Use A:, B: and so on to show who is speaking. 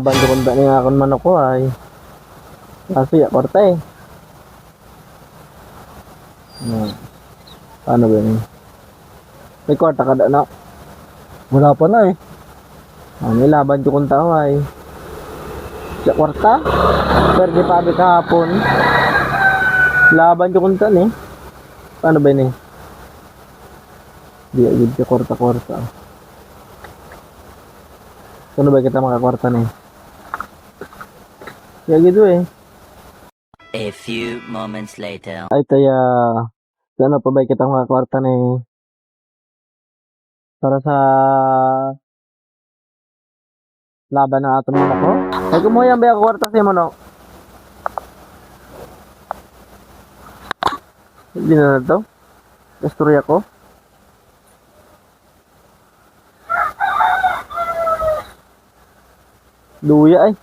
A: Bando kunda niya akon man ako ay. Kasi ya korta eh. Paano ba yun? May kwarta ka na.
B: Wala pa na eh.
A: Ano laban ko kung tao ay. Sa kwarta? Pero di pabi kahapon. Laban ko kung tao eh. Paano ba yun eh? Di agad ka kwarta-kwarta. Paano ba kita makakwarta na eh? Di agad eh.
C: A few moments later.
A: Ay kaya sana pa ba kita makakwarta na eh? Para sa laban ng aton mo ko. Ay kumuha ba ako kwarta sa mo no? Hindi na to. Istorya ko. Luya ay.